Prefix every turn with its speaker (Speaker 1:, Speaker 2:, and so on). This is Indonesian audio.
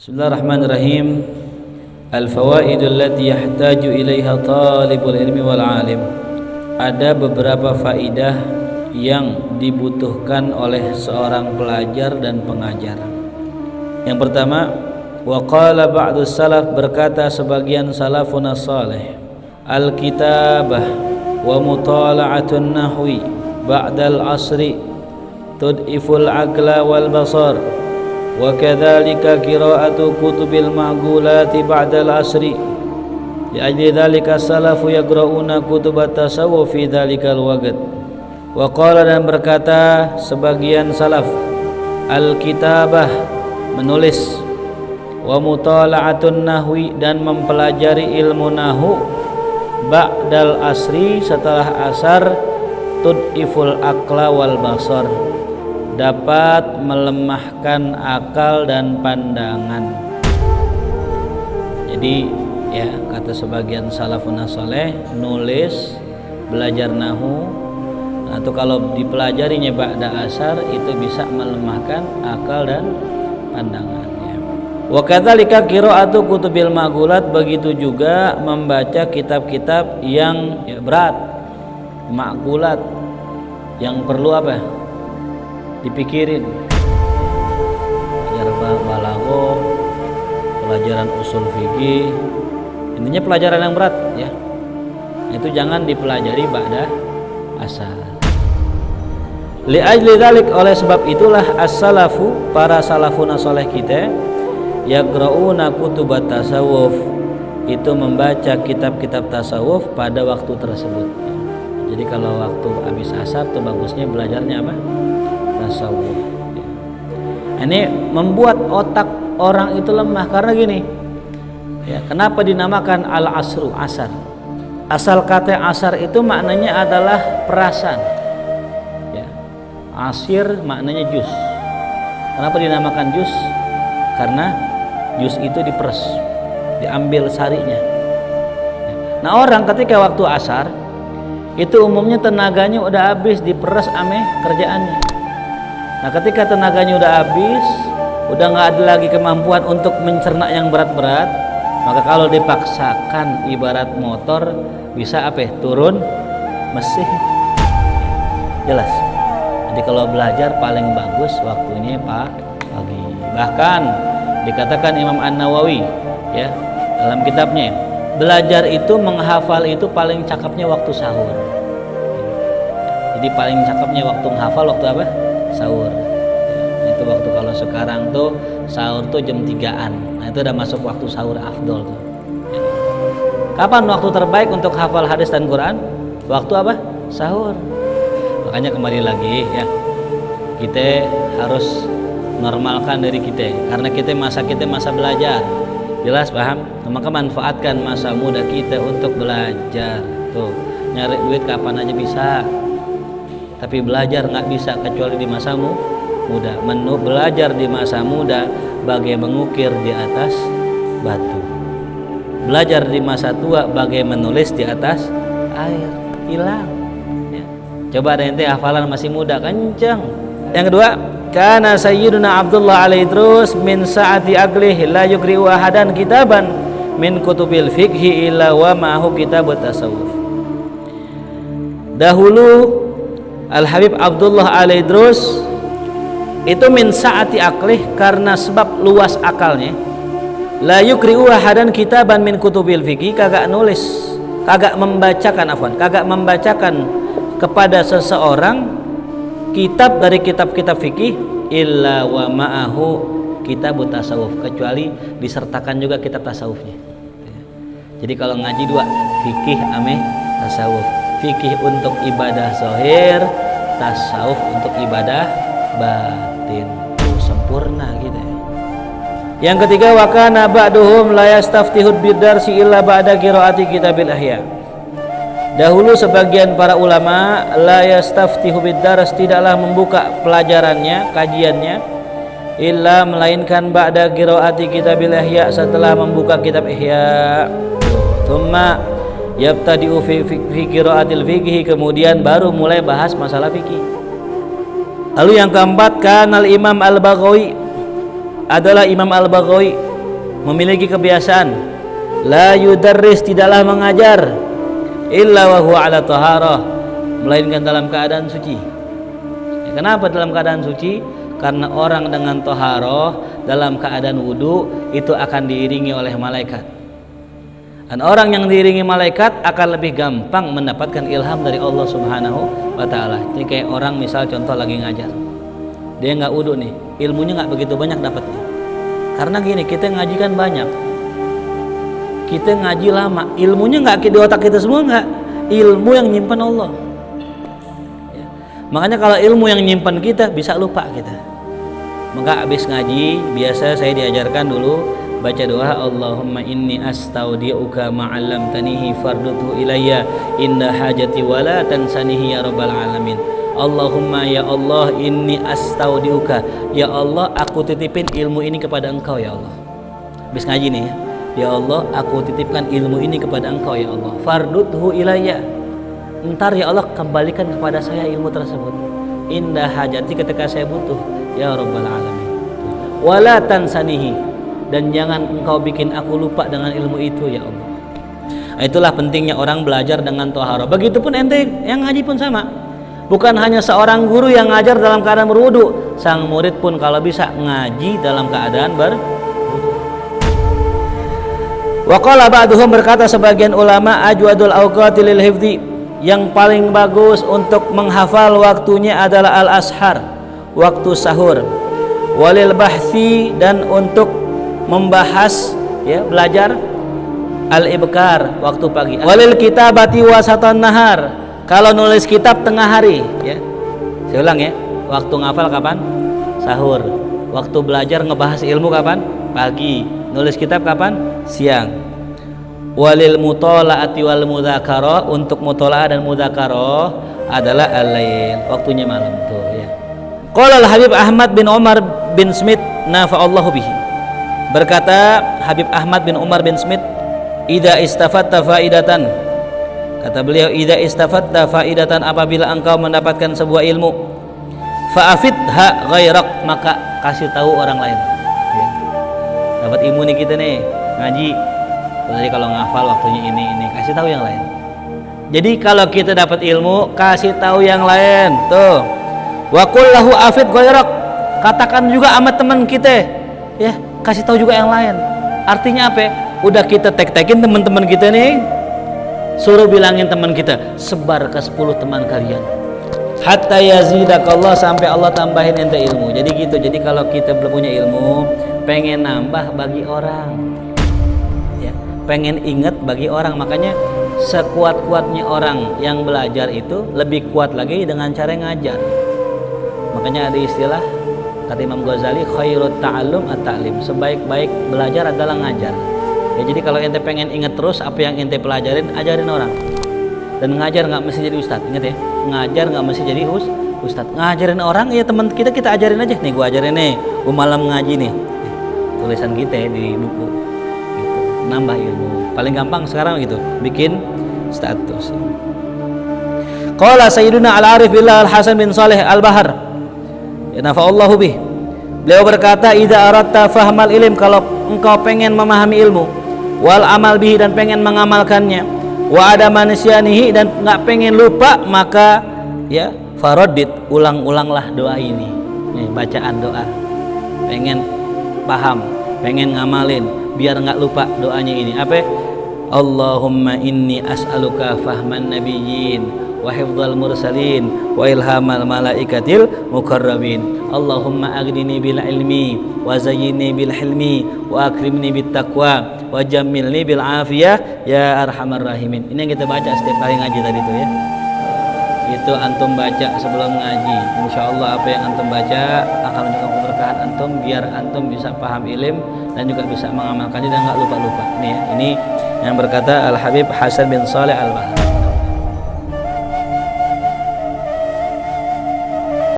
Speaker 1: Bismillahirrahmanirrahim. Al-fawaidul lati yahtaju ilaiha talibul ilmi wal alim. Ada beberapa faidah yang dibutuhkan oleh seorang pelajar dan pengajar. Yang pertama, wa qala ba'dus salaf, berkata sebagian salafun salih, al-kitabah wa mutala'atun nahwi ba'dal asri tud'iful aqla wal basar wa kadzalika qira'atu kutubil ma'qulati ba'dal asri li'ajli dzalika salafu yaqra'una kutubat tasawuf fi dzalikal waqt. Wa qala, dan berkata sebagian salaf, al-kitabah, menulis, wa mutala'atun nahwi, dan mempelajari ilmu nahu, ba'dal asri, setelah asar, tud'iful aqla wal basar, dapat melemahkan akal dan pandangan. Jadi ya, kata sebagian salafun saleh, nulis, belajar nahu, atau kalau dipelajarinya ba'da asar, itu bisa melemahkan akal dan pandangan ya. Wa kadzalika qira'atu kutubil ma'qulat, begitu juga membaca kitab-kitab yang berat, ma'qulat, yang perlu apa? Dipikirin. Pelajaran balaghah, pelajaran usul fikih, intinya pelajaran yang berat ya. Itu jangan dipelajari ba'da asar. Li'ajli dzalik, oleh sebab itulah as-salafu, para salafun saleh kita, yaqra'una kutubat tasawuf, itu membaca kitab-kitab tasawuf pada waktu tersebut. Jadi kalau waktu habis asar tuh bagusnya belajarnya apa? Tasawuf. Ini membuat otak orang itu lemah karena gini. Ya, kenapa dinamakan al-asru, asar? Asal kata asar itu maknanya adalah perasan. Ya. Asir maknanya jus. Kenapa dinamakan jus? Karena jus itu diperes, diambil sarinya. Ya. Nah, orang ketika waktu asar itu umumnya tenaganya udah habis, diperes ame kerjaannya. Nah, ketika tenaganya udah habis, udah nggak ada lagi kemampuan untuk mencerna yang berat-berat, maka kalau dipaksakan ibarat motor bisa apa? Turun mesin. Jelas. Jadi kalau belajar paling bagus waktunya pagi. Bahkan dikatakan Imam An-Nawawi ya dalam kitabnya, belajar itu, menghafal itu paling cakepnya waktu sahur. Jadi paling cakepnya waktu menghafal waktu apa? Sahur. Ya, itu waktu, kalau sekarang tuh sahur tuh jam 3-an. Nah, itu udah masuk waktu sahur afdol tuh. Ya. Kapan waktu terbaik untuk hafal hadis dan Quran? Waktu apa? Sahur. Makanya kembali lagi ya, kita harus normalkan diri kita, karena kita masa belajar. Jelas, paham? Maka manfaatkan masa muda kita untuk belajar. Tuh, nyari duit kapan aja bisa, tapi belajar nggak bisa kecuali di masa muda. Belajar di masa muda bagai mengukir di atas batu. Belajar di masa tua bagai menulis di atas air. Hilang ya. Coba ada ente hafalan masih muda, kencang. Yang kedua, kana sayyiduna Abdullah al-Idrus min sa'ati aqlihi la yukri'u ahadan kitaban min kutubil fiqhi illa wa ma'ahu kitabut tasawuf. Dahulu Al-Habib Abdullah al-Idrus itu min sa'ati aqlih, karena sebab luas akalnya, la yukri'u ahadan kitaban min kutubil fiqhi, kagak membacakan kepada seseorang kitab dari kitab-kitab fikih illa wa ma'ahu kitabut tasawuf, kecuali disertakan juga kitab tasawufnya. Jadi kalau ngaji dua, fikih ame tasawuf. Fikih untuk ibadah zahir, tasawuf untuk ibadah batin. Sempurna gitu ya. Yang ketiga, wa kana ba'duhum la yastaftihud bidarsi illa ba'da qiraati kitabil ahya. Dahulu sebagian para ulama la yastaftihu bid-dars, tidaklah membuka pelajarannya, kajiannya, illa melainkan ba'da qiraati kitabil ihya, setelah membuka kitab ihya. Tsumma yabtadi'u fi qiraatil fiqhi, kemudian baru mulai bahas masalah fikih. Lalu yang keempat, kanal Imam Al-Baghawi, adalah Imam Al-Baghawi memiliki kebiasaan la yudarris, tidaklah mengajar, illa wa huwa ala taharah, melainkan dalam keadaan suci. Ya, kenapa dalam keadaan suci? Karena orang dengan taharah dalam keadaan wudu itu akan diiringi oleh malaikat. Dan orang yang diiringi malaikat akan lebih gampang mendapatkan ilham dari Allah Subhanahu wa taala. Ini kayak orang misal contoh lagi ngajar. Dia nggak wudu nih, ilmunya nggak begitu banyak dapatnya. Karena gini, kita ngaji kan banyak, kita ngaji lama, ilmunya nggak di otak kita semua, nggak, ilmu yang nyimpan Allah ya. Makanya kalau ilmu yang nyimpan kita bisa lupa kita. Maka habis ngaji biasa saya diajarkan dulu baca doa, Allahumma inni astaudiuka ma'allamtanihi farduthu ilayya inda hajati wala tansanihi ya rabbal alamin. Allahumma ya Allah inni astaudiuka, ya Allah aku titipin ilmu ini kepada engkau ya Allah. Habis ngaji nih ya, ya Allah aku titipkan ilmu ini kepada engkau ya Allah, farduthu ilayya, entar ya Allah kembalikan kepada saya ilmu tersebut, indah hajati ketika saya butuh ya rabbal alamin, wala tansanihi, dan jangan engkau bikin aku lupa dengan ilmu itu ya Allah. Itulah pentingnya orang belajar dengan taharah. Begitupun ente yang ngaji pun sama. Bukan hanya seorang guru yang ngajar dalam keadaan berwudu, sang murid pun kalau bisa ngaji dalam keadaan berwudu. Wa qala ba'duhum, berkata sebagian ulama, ajwadul awqati lil hifdzi, yang paling bagus untuk menghafal waktunya adalah al-ashar, waktu sahur, walil bahthi, dan untuk membahas ya belajar al-ibkar, waktu pagi, walil kitabati wasatan nahar, kalau nulis kitab tengah hari ya. Saya ulang ya, waktu ngafal kapan? Sahur. Waktu belajar ngebahas ilmu kapan? Pagi. Nulis kitab kapan? Siang. Walil mutola'ati wal mudzakarah, untuk mutola'ah dan mudzakarah adalah al-lail, waktunya malam tuh ya. Qala al-Habib Ahmad bin Umar bin Smith nafa'allahu bihi, berkata Habib Ahmad bin Umar bin Smith, idza istafatta faidatan, kata beliau, idza istafatta faidatan, apabila engkau mendapatkan sebuah ilmu, fa'afidha ghairak, maka kasih tahu orang lain ya. Dapat ilmu nih kita nih ngaji, jadi kalau ngafal waktunya ini kasih tahu yang lain. Jadi kalau kita dapat ilmu kasih tahu yang lain tuh. Wa qul lahu afid ghairak, katakan juga sama teman kita ya, kasih tahu juga yang lain. Artinya apa? Udah kita tek-tekin teman-teman kita nih, suruh bilangin teman kita, sebar ke 10 teman kalian, hatta yazidakallah, sampai Allah tambahin ente ilmu. Jadi gitu. Jadi kalau kita belum punya ilmu, pengen nambah bagi orang ya, pengen inget bagi orang. Makanya sekuat-kuatnya orang yang belajar itu lebih kuat lagi dengan cara ngajar. Makanya ada istilah kata Imam Ghazali, khairut ta'allum at-ta'lim, sebaik-baik belajar adalah ngajar ya. Jadi kalau ente pengen inget terus apa yang ente pelajarin, ajarin orang. Dan ngajar nggak mesti jadi ustadz, inget ya, ngajar nggak mesti jadi ustadz. Ngajarin orang ya, teman kita ajarin aja nih, gua ajarin nih, gua malam ngaji nih, tulisan kita di buku gitu. Nambah ilmu paling gampang sekarang gitu, bikin status. Qala Sayyiduna Al-Arif Billah Al-Hasan bin Saleh Al-Bahar, ya nafa'allahu bih, beliau berkata, idza aradta fahmal ilm, kalau engkau pengen memahami ilmu, wal amal bihi, dan pengen mengamalkannya, wa ada manusianihi, dan nggak pengen lupa, maka ya faradid, ulang-ulanglah doa ini. Nih, bacaan doa, pengen paham, pengen ngamalin biar nggak lupa doanya ini apa? Allahumma inni as'aluka fahman nabiyyin wa hifdzal mursalin wa ilhamal malaikatil mukarrabin. Allahumma aghnini bil ilmi wa zayyinni bil hilmi wa akrimni bit taqwa wa jammilni bil afiyah ya arhamar rahimin. Ini yang kita baca setiap kali ngaji tadi itu ya. Itu antum baca sebelum ngaji. Insyaallah apa yang antum baca akan menjadi keberkahan antum, biar antum bisa paham ilmu dan juga bisa mengamalkannya dan enggak lupa-lupa. Ini ya, ini yang berkata Al Habib Hasan bin Saleh Al Bahar.